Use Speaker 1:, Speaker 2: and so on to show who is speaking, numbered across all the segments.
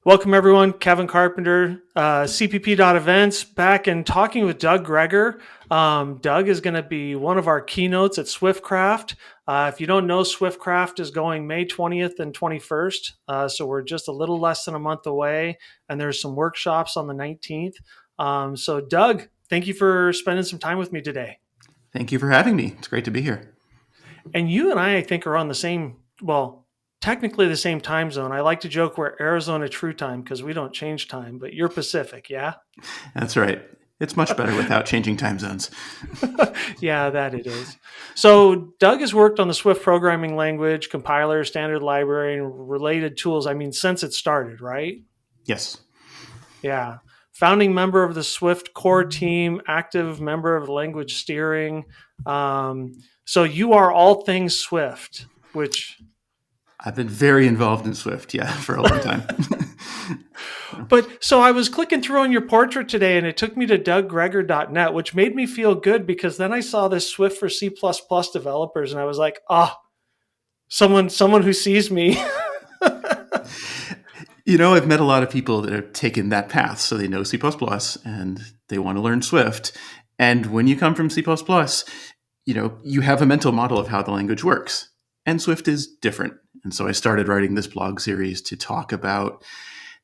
Speaker 1: Welcome, everyone. Kevin Carpenter, CPP.events, back and talking with Doug Gregor. Doug is going to be one of our keynotes at Swiftcraft. If you don't know, Swiftcraft is going May 20th and 21st. So we're just a little less than a month away, and there's some workshops on the 19th. So, Doug, thank you for spending some time with me today.
Speaker 2: Thank you for having me. It's great to be here.
Speaker 1: And you and I think, are on the same, well, technically the same time zone. I like to joke we're Arizona True Time because we don't change time, but you're Pacific, yeah?
Speaker 2: That's right. It's much better without changing time zones.
Speaker 1: Yeah, that it is. So Doug has worked on the Swift programming language, compiler, standard library, and related tools. I mean, since it started, right?
Speaker 2: Yes.
Speaker 1: Yeah. Founding member of the Swift core team, active member of the language steering. So you are all things Swift, which
Speaker 2: I've been very involved in Swift, for a long time.
Speaker 1: But so I was clicking through on your portrait today and it took me to DougGregor.net, which made me feel good because then I saw this Swift for C++ developers and I was like, someone who sees me.
Speaker 2: I've met a lot of people that have taken that path. So they know C++ and they want to learn Swift. And when you come from C++, you have a mental model of how the language works. And Swift is different. And so I started writing this blog series to talk about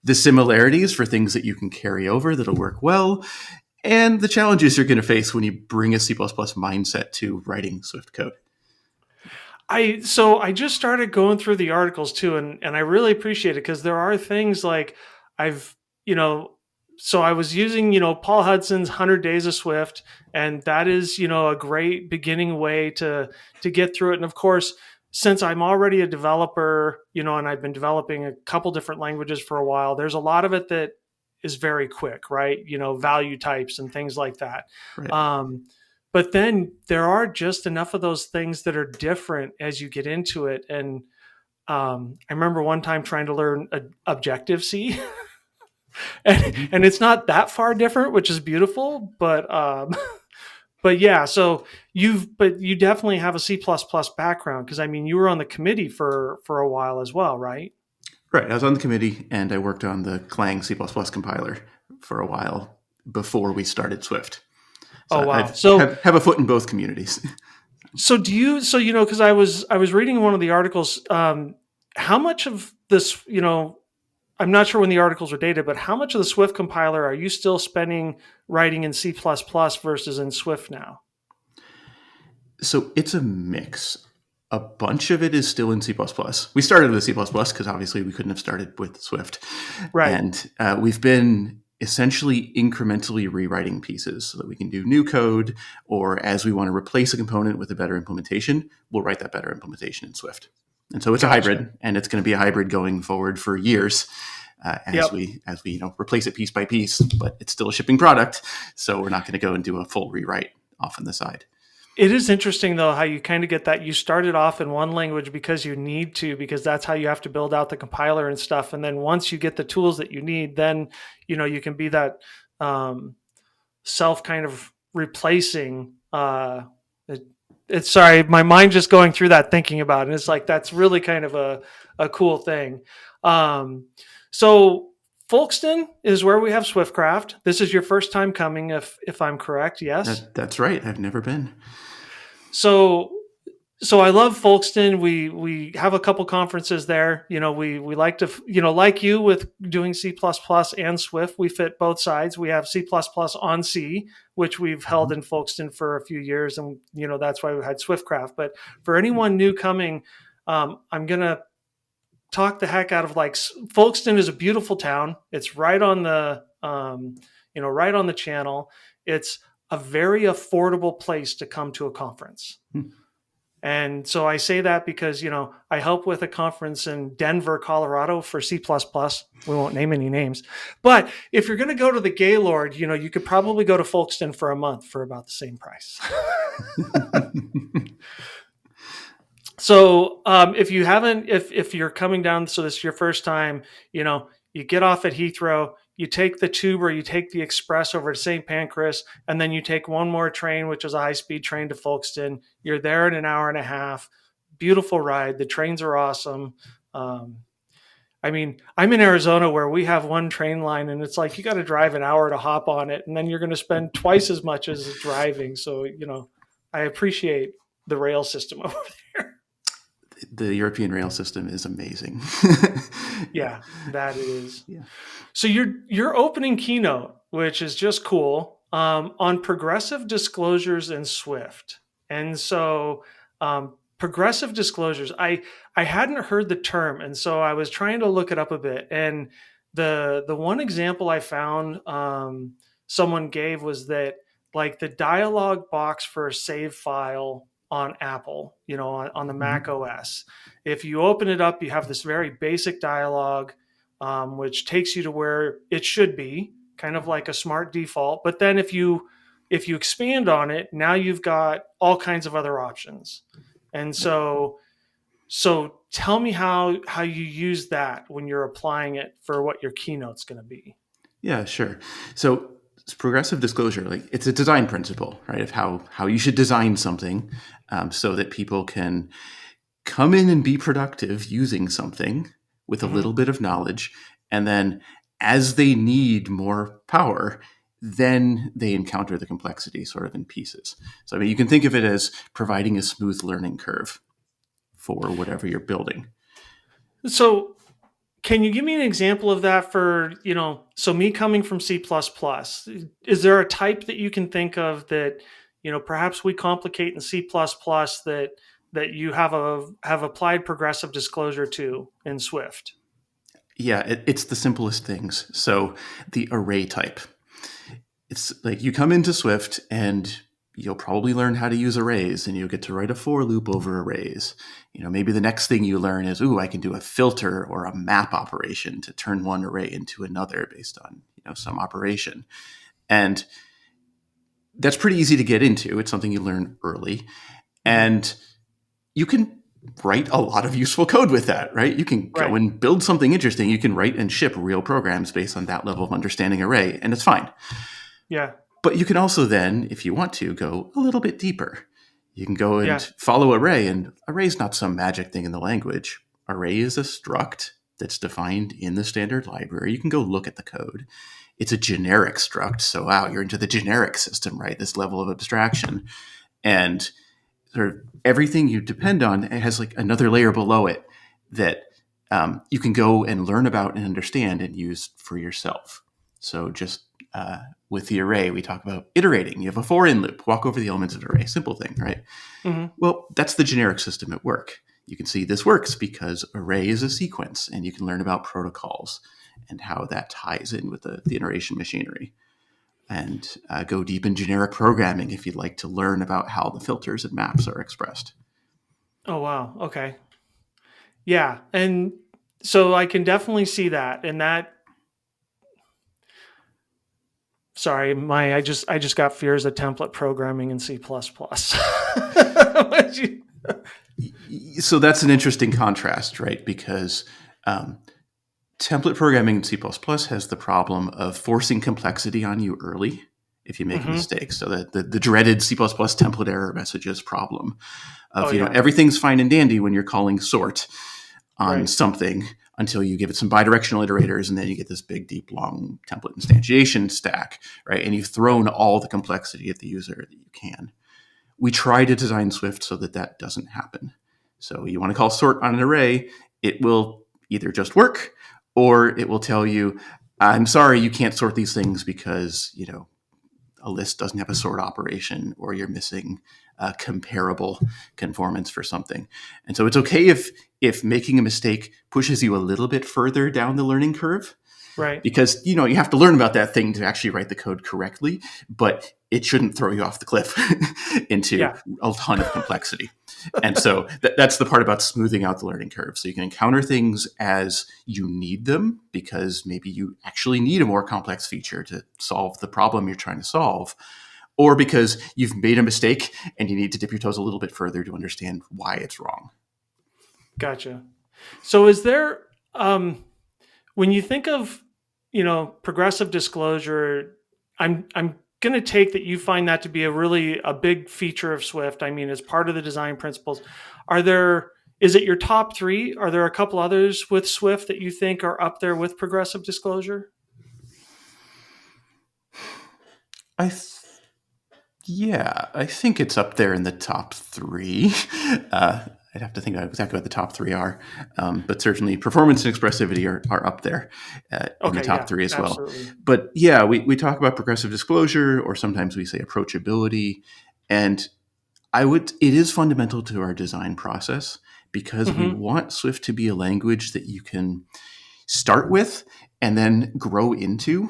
Speaker 2: the similarities for things that you can carry over that'll work well, and the challenges you're going to face when you bring a C++ mindset to writing Swift code.
Speaker 1: I just started going through the articles too, and I really appreciate it because there are things like so I was using, Paul Hudson's 100 Days of Swift, and that is, a great beginning way to get through it. And of course, since I'm already a developer, and I've been developing a couple different languages for a while, there's a lot of it that is very quick, right? Value types and things like that.
Speaker 2: Right.
Speaker 1: But then there are just enough of those things that are different as you get into it. And I remember one time trying to learn Objective-C. and it's not that far different, which is beautiful, but yeah, so you definitely have a C++ background because I mean you were on the committee for a while as well, right?
Speaker 2: Right. I was on the committee and I worked on the Clang C++ compiler for a while before we started Swift. So
Speaker 1: Oh wow.
Speaker 2: have a foot in both communities.
Speaker 1: So do you because I was reading one of the articles, how much of this, I'm not sure when the articles are dated, but how much of the Swift compiler are you still spending writing in C++ versus in Swift now?
Speaker 2: So it's a mix. A bunch of it is still in C++. We started with C++ because obviously we couldn't have started with Swift.
Speaker 1: Right.
Speaker 2: And we've been essentially incrementally rewriting pieces so that we can do new code, or as we want to replace a component with a better implementation, we'll write that better implementation in Swift. And so it's a hybrid, and it's going to be a hybrid going forward for years as we replace it piece by piece. But it's still a shipping product, so we're not going to go and do a full rewrite off on the side.
Speaker 1: It is interesting though how you kind of get that you started off in one language because you need to, because that's how you have to build out the compiler and stuff. And then once you get the tools that you need, then you can be that self kind of replacing. It's sorry, my mind just going through that thinking about it. And it's like that's really kind of a cool thing. So Folkestone is where we have Swiftcraft. This is your first time coming, if I'm correct. Yes,
Speaker 2: That's right. I've never been.
Speaker 1: So I love Folkestone. We have a couple conferences there. We like to, like you with doing C++ and Swift, we fit both sides. We have C++ on C, which we've held in Folkestone for a few years. And, that's why we had Swiftcraft. But for anyone new coming, I'm going to talk the heck out of Folkestone is a beautiful town. It's right on the, right on the channel. It's a very affordable place to come to a conference. And so I say that because, I help with a conference in Denver, Colorado for C++. We won't name any names. But if you're going to go to the Gaylord, you could probably go to Folkestone for a month for about the same price. So if you haven't, if you're coming down, so this is your first time, you get off at Heathrow, you take the tube or you take the express over to St. Pancras, and then you take one more train, which is a high-speed train to Folkestone. You're there in an hour and a half. Beautiful ride. The trains are awesome. I mean, I'm in Arizona where we have one train line and it's like you got to drive an hour to hop on it and then you're going to spend twice as much as driving. So, I appreciate the rail system over there.
Speaker 2: The European rail system is amazing. Yeah.
Speaker 1: Yeah, that it is.
Speaker 2: Yeah.
Speaker 1: So your opening keynote, which is just cool, on progressive disclosures in Swift. And so progressive disclosures, I hadn't heard the term, and so I was trying to look it up a bit. And the one example I found someone gave was that like the dialog box for a save file on Apple, on the Mac OS. If you open it up, you have this very basic dialog, which takes you to where it should be, kind of like a smart default. But then if you expand on it, now you've got all kinds of other options. And so tell me how you use that when you're applying it for what your keynote's going to be.
Speaker 2: Yeah, sure. So it's progressive disclosure, like it's a design principle, right? Of how you should design something so that people can come in and be productive using something with a little bit of knowledge. And then as they need more power, then they encounter the complexity sort of in pieces. So, I mean, you can think of it as providing a smooth learning curve for whatever you're building.
Speaker 1: So can you give me an example of that for, so me coming from C++, is there a type that you can think of that, perhaps we complicate in C++ that you have applied progressive disclosure to in Swift?
Speaker 2: Yeah, it's the simplest things. So the array type. It's like you come into Swift and you'll probably learn how to use arrays and you'll get to write a for loop over arrays. Maybe the next thing you learn is, I can do a filter or a map operation to turn one array into another based on, some operation. And that's pretty easy to get into. It's something you learn early. And you can write a lot of useful code with that, right? You can go and build something interesting. You can write and ship real programs based on that level of understanding array, and it's fine.
Speaker 1: Yeah.
Speaker 2: But you can also then, if you want to, go a little bit deeper. You can go and follow array, and array is not some magic thing in the language. Array is a struct that's defined in the standard library. You can go look at the code. It's a generic struct. So, wow, you're into the generic system, right? This level of abstraction. And sort of everything you depend on, it has like another layer below it that you can go and learn about and understand and use for yourself. So just with the array, we talk about iterating. You have a for in loop, walk over the elements of an array, simple thing, right? Mm-hmm. Well, that's the generic system at work. You can see this works because array is a sequence, and you can learn about protocols and how that ties in with the iteration machinery. And go deep in generic programming if you'd like to learn about how the filters and maps are expressed.
Speaker 1: Oh, wow. Okay. Yeah. And so I can definitely see that. And that, sorry, I just got fears of template programming in C++.
Speaker 2: So that's an interesting contrast, right? Because template programming in C++ has the problem of forcing complexity on you early if you make a mistake. So the dreaded C++ template error messages problem of, everything's fine and dandy when you're calling sort on something until you give it some bidirectional iterators, and then you get this big, deep, long template instantiation stack, right? And you've thrown all the complexity at the user that you can. We try to design Swift so that doesn't happen. So you want to call sort on an array, it will either just work, or it will tell you, I'm sorry, you can't sort these things because, a list doesn't have a sort operation, or you're missing a comparable conformance for something. And so it's okay if making a mistake pushes you a little bit further down the learning curve.
Speaker 1: Right.
Speaker 2: Because, you have to learn about that thing to actually write the code correctly, but it shouldn't throw you off the cliff into a ton of complexity. And so that's the part about smoothing out the learning curve. So you can encounter things as you need them, because maybe you actually need a more complex feature to solve the problem you're trying to solve, or because you've made a mistake and you need to dip your toes a little bit further to understand why it's wrong.
Speaker 1: Gotcha. So is there, when you think of, progressive disclosure, I'm going to take that you find that to be a big feature of Swift. I mean, as part of the design principles, Is it your top three? Are there a couple others with Swift that you think are up there with progressive disclosure?
Speaker 2: I Yeah, I think it's up there in the top three. I'd have to think about exactly what the top three are, but certainly performance and expressivity are up there in the
Speaker 1: Okay,
Speaker 2: top
Speaker 1: yeah,
Speaker 2: three as well.
Speaker 1: absolutely.
Speaker 2: But yeah, we talk about progressive disclosure, or sometimes we say approachability, and it is fundamental to our design process because we
Speaker 1: Hmm.
Speaker 2: want Swift to be a language that you can start with and then grow into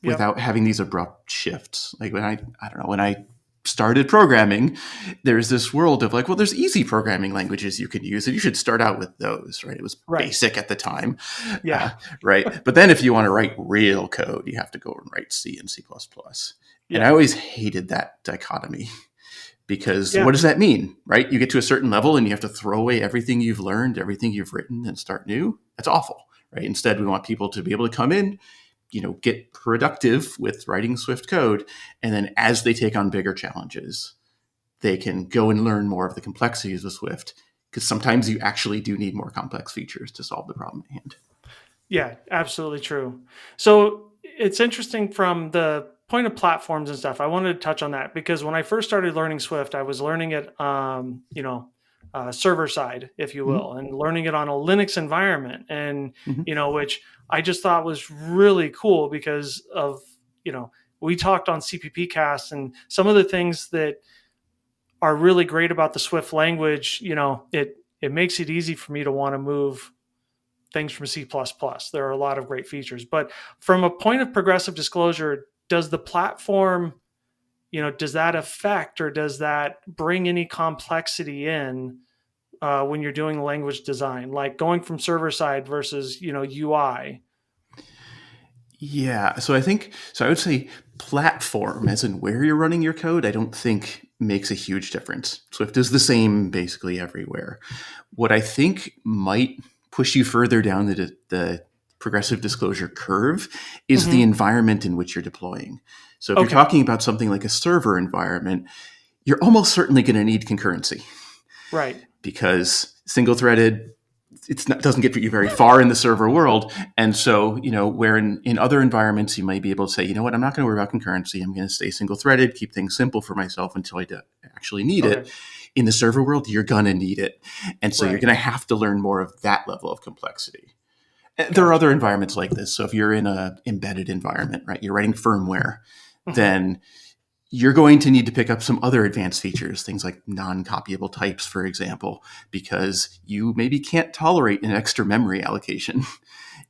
Speaker 1: Yep.
Speaker 2: without having these abrupt shifts. Like I don't know, when I started programming, there's this world of like, well, there's easy programming languages you can use, and you should start out with those, right? It was
Speaker 1: Right.
Speaker 2: basic at the time,
Speaker 1: Yeah.
Speaker 2: right? But then if you want to write real code, you have to go and write C and C++. And I
Speaker 1: Yeah.
Speaker 2: always hated that dichotomy because
Speaker 1: Yeah.
Speaker 2: what does that mean, right? You get to a certain level and you have to throw away everything you've learned, everything you've written, and start new. That's awful, right? Instead, we want people to be able to come in, get productive with writing Swift code. And then as they take on bigger challenges, they can go and learn more of the complexities of Swift, because sometimes you actually do need more complex features to solve the problem at hand.
Speaker 1: Yeah, absolutely true. So it's interesting from the point of platforms and stuff. I wanted to touch on that because when I first started learning Swift, I was learning it, server side, if you
Speaker 2: Mm-hmm.
Speaker 1: will, and learning it on a Linux environment, and
Speaker 2: Mm-hmm.
Speaker 1: which I just thought was really cool because of we talked on CPP cast and some of the things that are really great about the Swift language. It makes it easy for me to want to move things from C++. There are a lot of great features. But from a point of progressive disclosure, does the platform, does that affect or does that bring any complexity in when you're doing language design, like going from server side versus, UI?
Speaker 2: Yeah. So I would say platform, as in where you're running your code, I don't think makes a huge difference. Swift is the same basically everywhere. What I think might push you further down the progressive disclosure curve is the
Speaker 1: Hmm.
Speaker 2: environment in which you're deploying. So if you're
Speaker 1: Okay.
Speaker 2: talking about something like a server environment, you're almost certainly going to need concurrency,
Speaker 1: Right.
Speaker 2: because single threaded, doesn't get you very far in the server world. And so, where in other environments, you might be able to say, you know what, I'm not going to worry about concurrency. I'm going to stay single threaded, keep things simple for myself until I actually need
Speaker 1: Okay.
Speaker 2: it. In the server world, you're going to need it. And so you're
Speaker 1: Right.
Speaker 2: going to have to learn more of that level of complexity. And there are
Speaker 1: Gotcha.
Speaker 2: other environments like this. So if you're in an embedded environment, right, you're writing firmware,
Speaker 1: Hmm.
Speaker 2: then you're going to need to pick up some other advanced features, things like non-copyable types, for example, because you maybe can't tolerate an extra memory allocation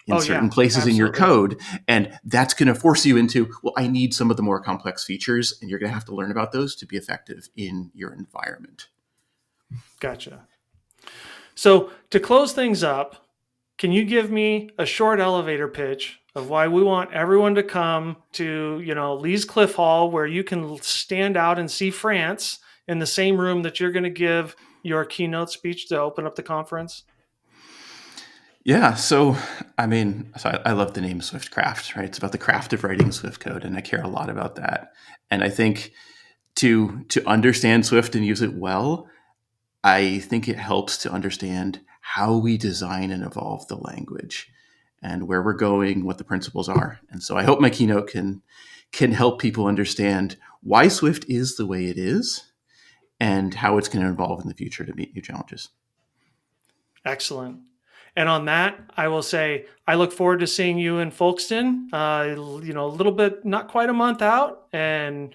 Speaker 2: in
Speaker 1: Oh
Speaker 2: certain
Speaker 1: yeah,
Speaker 2: places in your
Speaker 1: absolutely.
Speaker 2: code. And that's going to force you into, well, I need some of the more complex features, and you're going to have to learn about those to be effective in your environment.
Speaker 1: Gotcha. So to close things up, can you give me a short elevator pitch of why we want everyone to come to, Lee's Cliff Hall, where you can stand out and see France in the same room that you're going to give your keynote speech to open up the conference?
Speaker 2: Yeah, so I love the name Swiftcraft, right? It's about the craft of writing Swift code, and I care a lot about that. And I think to understand Swift and use it well, I think it helps to understand how we design and evolve the language and where we're going, what the principles are. And so I hope my keynote can help people understand why Swift is the way it is and how it's going to evolve in the future to meet new challenges.
Speaker 1: Excellent. And on that, I will say I look forward to seeing you in Folkestone. A little bit, not quite a month out, and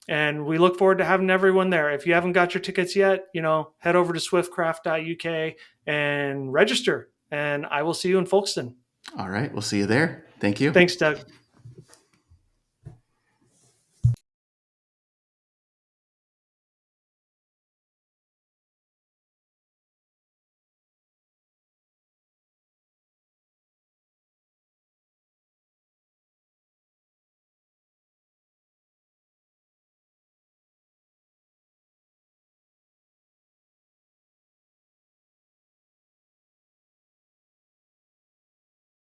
Speaker 1: we look forward to having everyone there. If you haven't got your tickets yet, head over to swiftcraft.uk and register. And I will see you in Folkestone.
Speaker 2: All right, we'll see you there. Thank you.
Speaker 1: Thanks, Doug.